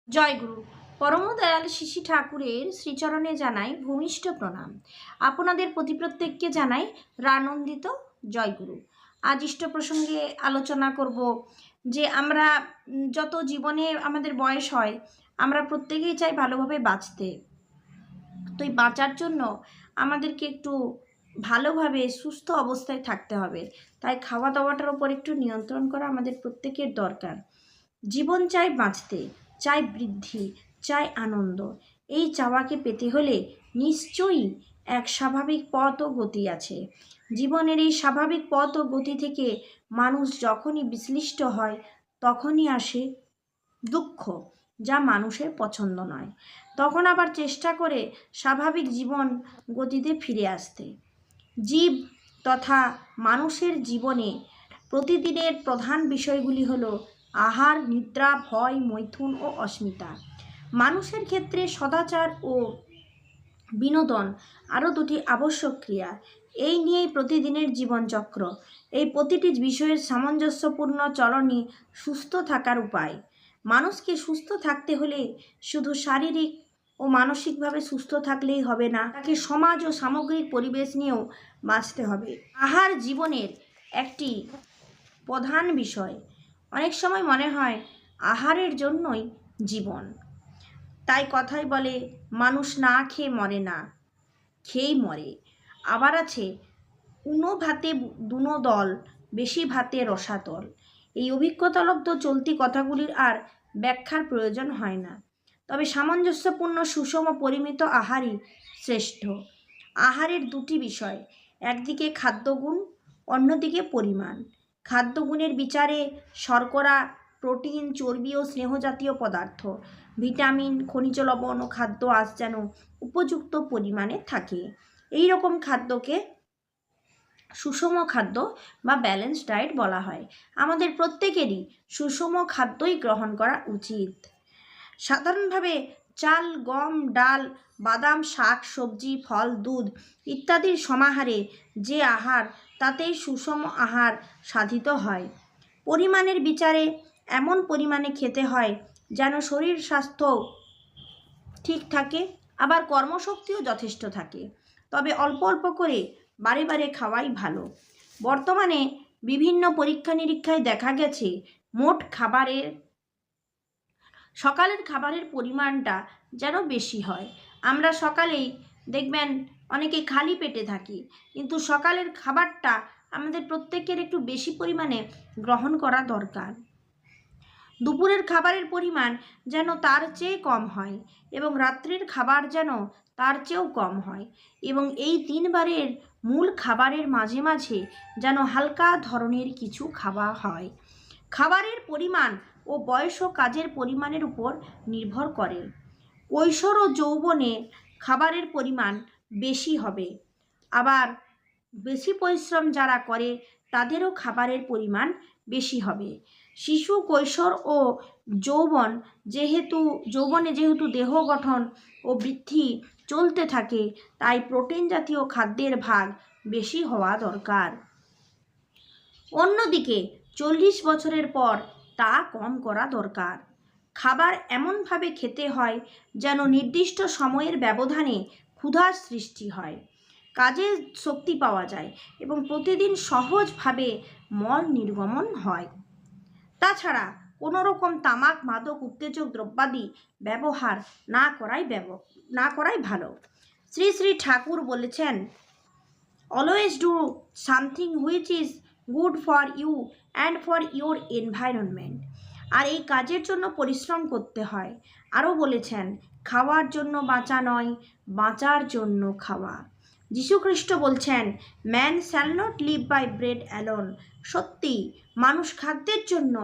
জয়গুরু। পরমদয়াল শিশি ঠাকুরের শ্রীচরণে জানাই ভূমিষ্ঠ প্রণাম। আপনাদের প্রতি প্রত্যেককে জানাই রানন্দিত জয়গুরু। আজ ইষ্ট প্রসঙ্গে আলোচনা করব যে আমরা যত জীবনে আমাদের বয়স হয় আমরা প্রত্যেকেই চাই ভালোভাবে বাঁচতে। তো এই বাঁচার জন্য আমাদেরকে একটু ভালোভাবে সুস্থ অবস্থায় থাকতে হবে। তাই খাওয়া দাওয়াটার ওপর একটু নিয়ন্ত্রণ করা আমাদের প্রত্যেকের দরকার। জীবন চাই বাঁচতে, চাই বৃদ্ধি, চাই আনন্দ। এই চাওয়াকে পেতে হলে নিশ্চয়ই এক স্বাভাবিক পথ ও গতি আছে। জীবনের এই স্বাভাবিক পথ ও গতি থেকে মানুষ যখনই বিশ্লিষ্ট হয় তখনই আসে দুঃখ, যা মানুষের পছন্দ নয়। তখন আবার চেষ্টা করে স্বাভাবিক জীবন গতিতে ফিরে আসতে। জীব তথা মানুষের জীবনে প্রতিদিনের প্রধান বিষয়গুলি হলো আহার, নিদ্রা, ভয়, মৈথুন ও অস্মিতা। মানুষের ক্ষেত্রে সদাচার ও বিনোদন আরও দুটি আবশ্যক ক্রিয়া। এই নিয়েই প্রতিদিনের জীবনচক্র। এই প্রতিটি বিষয়ের সামঞ্জস্যপূর্ণ চলনই সুস্থ থাকার উপায়। মানুষকে সুস্থ থাকতে হলে শুধু শারীরিক ও মানসিকভাবে সুস্থ থাকলেই হবে না, তাকে সমাজ ও সামগ্রিক পরিবেশ নিয়েও বাঁচতে হবে। আহার জীবনের একটি প্রধান বিষয়। অনেক সময় মনে হয় আহারের জন্যই জীবন। তাই কথাই বলে মানুষ না খেয়ে মরে না, খেয়েই মরে। আবার আছে উনো ভাতে দুনো দল, বেশি ভাতে রসাতল। এই অভিজ্ঞতালব্ধ চলতি কথাগুলির আর ব্যাখ্যার প্রয়োজন হয় না। তবে সামঞ্জস্যপূর্ণ সুষম পরিমিত আহারই শ্রেষ্ঠ। আহারের দুটি বিষয়, একদিকে খাদ্যগুণ, অন্যদিকে পরিমাণ। খাদ্যগুণের বিচারে শর্করা, প্রোটিন, চর্বি ও স্নেহজাতীয় পদার্থ, ভিটামিন, খনিজ লবণ ও খাদ্য আঁশ যেন উপযুক্ত পরিমাণে থাকে। এই রকম খাদ্যকে সুষম খাদ্য বা ব্যালেন্স ডায়েট বলা হয়। আমাদের প্রত্যেকেরই সুষম খাদ্যই গ্রহণ করা উচিত। সাধারণভাবে চাল, গম, ডাল, বাদাম, শাক, সবজি, ফল, দুধ ইত্যাদির সমাহারে যে আহার, তাতেই সুষম আহার সাধিত হয়। পরিমাণের বিচারে এমন পরিমাণে খেতে হয় যেন শরীর স্বাস্থ্য ঠিক থাকে, আবার কর্মশক্তিও যথেষ্ট থাকে। তবে অল্প অল্প করে বারে বারে খাওয়াই ভালো। বর্তমানে বিভিন্ন পরীক্ষা নিরীক্ষায় দেখা গেছে মোট সকালের খাবারের পরিমাণটা যেন বেশি হয়। আমরা সকালেই দেখবেন অনেকে খালি পেটে থাকি, কিন্তু সকালের খাবারটা আমাদের প্রত্যেকের একটু বেশি পরিমাণে গ্রহণ করা দরকার। দুপুরের খাবারের পরিমাণ যেন তার চেয়ে কম হয় এবং রাত্রির খাবার যেন তার চেয়েও কম হয়, এবং এই তিনবারের মূল খাবারের মাঝে মাঝে যেন হালকা ধরনের কিছু খাওয়া হয়। খাবারের পরিমাণ ও বয়স ও কাজের পরিমাণের উপর নির্ভর করে। কৈশোর ও যৌবনে খাবারের পরিমাণ বেশি হবে, আবার বেশি পরিশ্রম যারা করে তাদেরও খাবারের পরিমাণ বেশি হবে। শিশু, কৈশোর ও যৌবনে যেহেতু দেহ গঠন ও বৃদ্ধি চলতে থাকে, তাই প্রোটিন জাতীয় খাদ্যের ভাগ বেশি হওয়া দরকার। অন্যদিকে 40 বছরের পর তা কম করা দরকার। খাবার এমনভাবে খেতে হয় যেন নির্দিষ্ট সময়ের ব্যবধানে ক্ষুধার সৃষ্টি হয়, কাজে শক্তি পাওয়া যায় এবং প্রতিদিন সহজভাবে মল নির্গমন হয়। তাছাড়া কোনো রকম তামাক, মাদক, উত্তেজক দ্রব্যাদি ব্যবহার না করাই ভালো। শ্রী শ্রী ঠাকুর বলেছেন, always do something which is good for you and for your environment. আর এই কাজের জন্য পরিশ্রম করতে হয়। আরও বলেছেন, খাওয়ার জন্য বাঁচা নয়, বাঁচার জন্য খাওয়া। যীশুখ্রিস্ট বলছেন, man shall not live by bread alone. সত্যি মানুষ খাদ্যের জন্য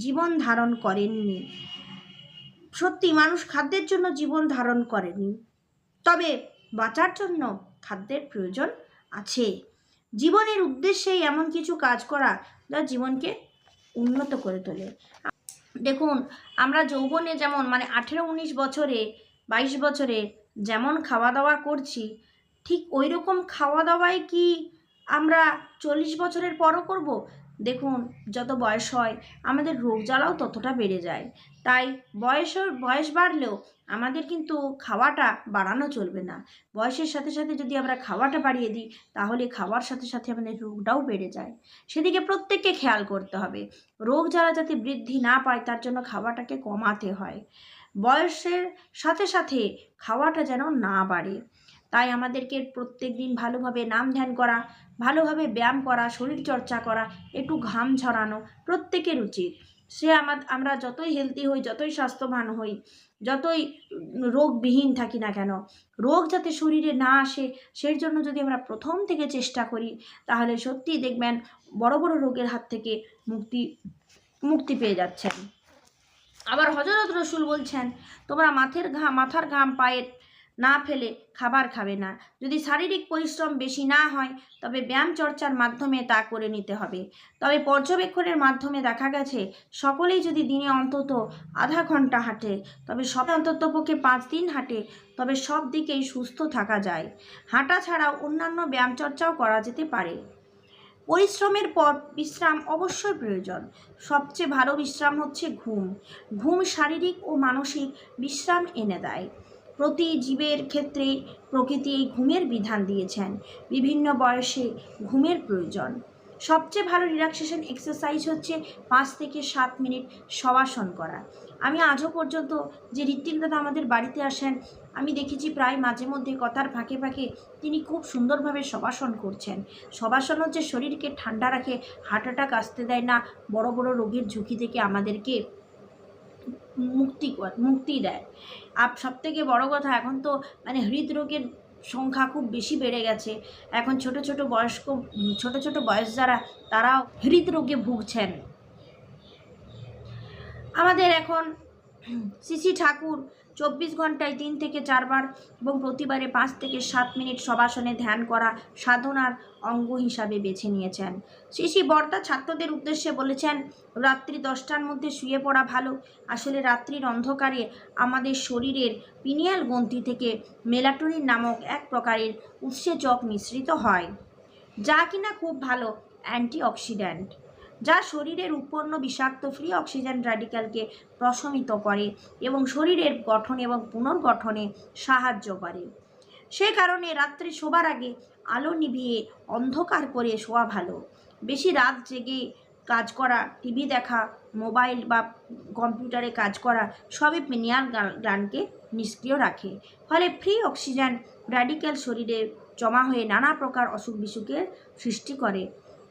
জীবন ধারণ করেনি, তবে বাঁচার জন্য খাদ্যের প্রয়োজন আছে। জীবনের উদ্দেশ্যেই এমন কিছু কাজ করা যা জীবনকে উন্নত করে তোলে। দেখুন, আমরা যৌবনে যেমন 18-19 বছরে, 22 বছরে যেমন খাওয়া দাওয়া করছি, ঠিক ওই রকম খাওয়া দাওয়াই কি আমরা 40 বছরের পরও করব? দেখুন, যত বয়স হয় আমাদের রোগ জ্বালাও ততটা বেড়ে যায়। তাই বয়স বাড়লেও আমাদের কিন্তু খাওয়াটা বাড়ানো চলবে না। বয়সের সাথে সাথে যদি আমরা খাওয়াটা বাড়িয়ে দিই, তাহলে খাওয়ার সাথে সাথে আমাদের রোগটাও বেড়ে যায়। সেদিকে প্রত্যেককে খেয়াল করতে হবে। রোগ জ্বালা যাতে বৃদ্ধি না পায় তার জন্য খাওয়াটাকে কমাতে হয়। বয়সের সাথে সাথে খাওয়াটা যেন না বাড়ে। তাই আমাদেরকে প্রত্যেক দিন ভালোভাবে নাম ধ্যান করা, ভালোভাবে ব্যায়াম করা, শরীর চর্চা করা, একটু ঘাম ঝরানো প্রত্যেকের উচিত। সে আমরা যতই হেলদি হই, যতই স্বাস্থ্যবান হই, যতই রোগবিহীন থাকি না কেন, রোগ যাতে শরীরে না আসে সেই জন্য যদি আমরা প্রথম থেকে চেষ্টা করি, তাহলে সত্যিই দেখবেন বড় বড় রোগের হাত থেকে মুক্তি পেয়ে যাচ্ছেন। আবার হযরত রসুল বলছেন, তোমরা মাথার ঘাম পায়ে না ফেলে খাবার খাবে না। যদি শারীরিক পরিশ্রম বেশি না হয় তবে ব্যায়াম চর্চার মাধ্যমে তা করে নিতে হবে। তবে পর্যবেক্ষণের মাধ্যমে দেখা গেছে সকলেই যদি দিনে অন্তত আধা ঘন্টা হাঁটে, তবে সবাই অন্তত পক্ষে 5 দিন হাঁটে, তবে সব দিকেই সুস্থ থাকা যায়। হাঁটা ছাড়াও অন্যান্য ব্যায়াম চর্চাও করা যেতে পারে। পরিশ্রমের পর বিশ্রাম অবশ্যই প্রয়োজন। সবচেয়ে ভালো বিশ্রাম হচ্ছে ঘুম। ঘুম শারীরিক ও মানসিক বিশ্রাম এনে দেয়। প্রতি জীবের ক্ষেত্রে প্রকৃতি এই ঘুমের বিধান দিয়েছেন। বিভিন্ন বয়সে ঘুমের প্রয়োজন। সবচেয়ে ভালো রিল্যাক্সেশন এক্সারসাইজ হচ্ছে 5 থেকে 7 মিনিট শবাসন করা। আমি আজও পর্যন্ত যে ঋত্বিক দাদা আমাদের বাড়িতে আসেন, আমি দেখেছি প্রায় মাঝে মধ্যে কথার ফাঁকে ফাঁকে তিনি খুব সুন্দরভাবে শবাসন করছেন। শবাসন হচ্ছে শরীরকে ঠান্ডা রাখে, হার্ট অ্যাটাক আসতে দেয় না, বড় বড় রোগের ঝুঁকি থেকে আমাদেরকে মুক্তি দেয়। সবথেকে বড় কথা, এখন তো হৃদরোগের সংখ্যা খুব বেশি বেড়ে গেছে। এখন ছোট ছোট বয়স যারা, তারাও হৃদরোগে ভুগছেন। আমাদের এখন শ্রী ঠাকুর 24 ঘন্টায় 3 থেকে 4 বার এবং প্রতিবারে 5 থেকে 7 মিনিট শবাসনে ধ্যান করা সাধনার অঙ্গ হিসাবে বেছে নিয়েছেন। শ্রী বর্দা ছাত্রদের উদ্দেশ্যে বলেছেন, রাত্রি 10টার মধ্যে শুয়ে পড়া ভালো। আসলে রাত্রির অন্ধকারে আমাদের শরীরের পিনিয়াল গ্রন্থি থেকে মেলাটোনিন নামক এক প্রকারের উৎসেচক মিশ্রিত হয়, যা কিনা খুব ভালো অ্যান্টিঅক্সিডেন্ট, যা শরীরের উৎপন্ন বিষাক্ত ফ্রি অক্সিজেন র্যাডিক্যালকে প্রশমিত করে এবং শরীরের গঠন এবং পুনর্গঠনে সাহায্য করে। সে কারণে রাত্রে শোবার আগে আলো নিভিয়ে অন্ধকার করে শোয়া ভালো। বেশি রাত জেগে কাজ করা, টিভি দেখা, মোবাইল বা কম্পিউটারে কাজ করা সবই পিনিয়াল গ্ল্যান্ডকে নিষ্ক্রিয় রাখে। ফলে ফ্রি অক্সিজেন র্যাডিক্যাল শরীরে জমা হয়ে নানা প্রকার অসুখ বিসুখের সৃষ্টি করে।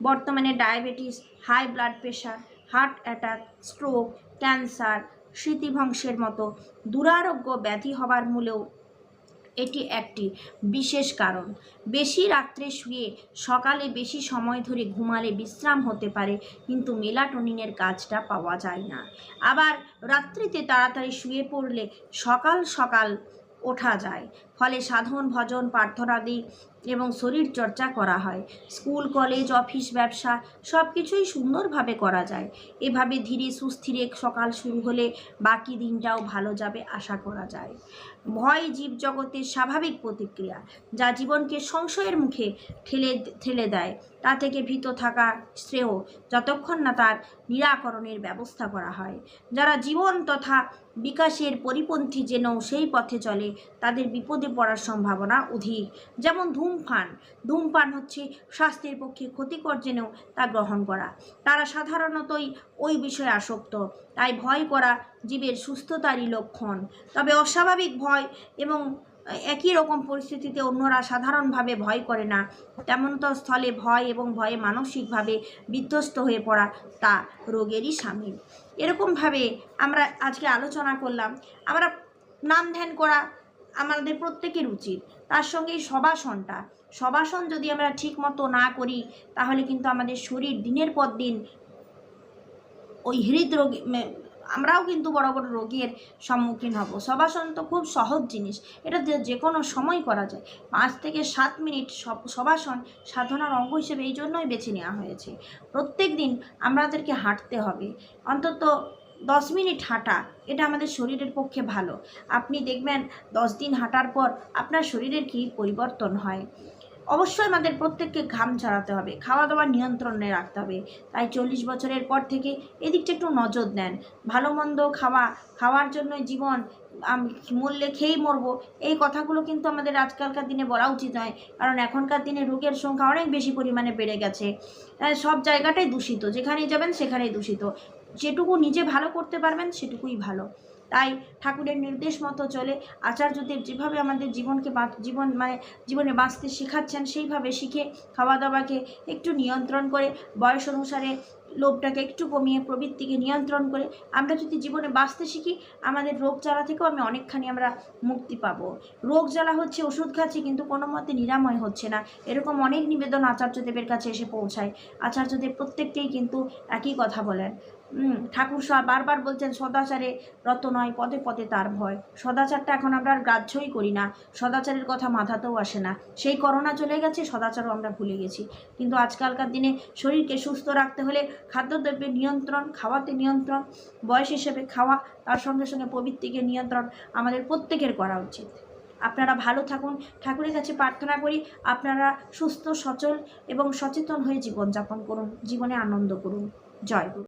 বর্তমানে diabetes, high blood pressure, heart attack, stroke, cancer, স্মৃতিভ্রংশের মতো দুরারোগ্য ব্যাধি হবার মূলেও এটি একটি বিশেষ কারণ। বেশি রাত্রে শুয়ে সকালে বেশি সময় ধরে ঘুমালে বিশ্রাম হতে পারে, কিন্তু মেলাটোনিনের কাজটা পাওয়া যায় না। আবার রাত্রিতে তাড়াতাড়ি শুয়ে পড়লে সকাল সকাল ওঠা যায়। ফলে সাধন, ভজন, প্রার্থনাদি এবং শরীর চর্চা করা হয়। স্কুল, কলেজ, অফিস, ব্যবসা সব কিছুই সুন্দরভাবে করা যায়। এভাবে ধীরে সুস্থিরে সকাল শুরু হলে বাকি দিনটাও ভালো যাবে আশা করা যায়। ভয় জীবজগতের স্বাভাবিক প্রতিক্রিয়া, যা জীবনকে সংশয়ের মুখে ঠেলে দেয়। তা থেকে ভীত থাকা শ্রেয়, যতক্ষণ না তার নিরাকরণের ব্যবস্থা করা হয়। যারা জীবন তথা বিকাশের পরিপন্থী যেন সেই পথে চলে, তাদের বিপদে পড়ার সম্ভাবনা অধিক। যেমন ধূমপান হচ্ছে স্বাস্থ্যের পক্ষে ক্ষতিকর জেনেও তা গ্রহণ করা। তারা সাধারণতই ওই বিষয়ে আসক্ত। তাই ভয় করা জীবের সুস্থতারই লক্ষণ। তবে অস্বাভাবিক ভয় এবং একই রকম পরিস্থিতিতে অন্যরা সাধারণভাবে ভয় করে না, তেমনত স্থলে ভয় এবং ভয়ে মানসিকভাবে বিধ্বস্ত হয়ে পড়া তা রোগেরই শামিল। এরকমভাবে আমরা আজকে আলোচনা করলাম। আমরা নাম ধ্যান করা আমাদের প্রত্যেকের উচিত। তার সঙ্গে শবাসন যদি আমরা ঠিক মতো না করি, তাহলে কিন্তু আমাদের শরীর দিনের পর দিন ওই হৃদরোগ, আমরাও কিন্তু বড় বড় রোগের সম্মুখীন হব। শবাসন তো খুব সহজ জিনিস, এটা যে কোনো সময় করা যায়। 5 থেকে 7 মিনিট শবাসন সাধনার অঙ্গ হিসেবে এই জন্যই বেছে নেওয়া হয়েছে। প্রত্যেক দিন আমাদেরকে হাঁটতে হবে, অন্তত 10 মিনিট হাঁটা, এটা আমাদের শরীরের পক্ষে ভালো। আপনি দেখবেন 10 দিন হাঁটার পর আপনার শরীরের কী পরিবর্তন হয়। অবশ্যই আমাদের প্রত্যেককে ঘাম ঝরাতে হবে, খাওয়া দাওয়া নিয়ন্ত্রণে রাখতে হবে। তাই 40 বছরের পর থেকে এদিকটা একটু নজর দেন। ভালো মন্দ খাওয়ার জন্য জীবন, আমি মরলে খেয়েই মরবো, এই কথাগুলো কিন্তু আমাদের আজকালকার দিনে বলা উচিত নয়। কারণ এখনকার দিনে রোগের সংখ্যা অনেক বেশি পরিমাণে বেড়ে গেছে। সব জায়গাটাই দূষিত, যেখানেই যাবেন সেখানেই দূষিত। যেটুকু নিজে ভালো করতে পারবেন সেটুকুই ভালো। তাই ঠাকুরের নির্দেশ মতো চলে আচার্যদেব যেভাবে আমাদের জীবনে বাঁচতে শেখাচ্ছেন, সেইভাবে শিখে খাওয়া দাওয়াকে একটু নিয়ন্ত্রণ করে, বয়স অনুসারে লোভটাকে একটু কমিয়ে, প্রবৃত্তিকে নিয়ন্ত্রণ করে আমরা যদি জীবনে বাঁচতে শিখি, আমাদের রোগ জ্বালা থেকেও অনেকখানি আমরা মুক্তি পাবো। রোগ জ্বালা হচ্ছে ওষুধ খাচ্ছি কিন্তু কোনো মতে নিরাময় হচ্ছে না, এরকম অনেক নিবেদন আচার্যদেবের কাছে এসে পৌঁছায়। আচার্যদেব প্রত্যেককেই কিন্তু একই কথা বলেন। ঠাকুর বারবার বলছেন, সদাচারে রত নয়, পদে পদে তার ভয়। সদাচারটা এখন আমরা আর গ্রাহ্যই করি না, সদাচারের কথা মাথাতেও আসে না। সেই করোনা চলে গেছে, সদাচারও আমরা ভুলে গেছি। কিন্তু আজকালকার দিনে শরীরকে সুস্থ রাখতে হলে খাদ্যদ্রব্যের নিয়ন্ত্রণ, খাওয়াতে নিয়ন্ত্রণ, বয়স হিসেবে খাওয়া, তার সঙ্গে সঙ্গে প্রবৃত্তিকে নিয়ন্ত্রণ আমাদের প্রত্যেকের করা উচিত। আপনারা ভালো থাকুন, ঠাকুরের কাছে প্রার্থনা করি আপনারা সুস্থ সচল এবং সচেতন হয়ে জীবনযাপন করুন, জীবনে আনন্দ করুন। জয় গুরু।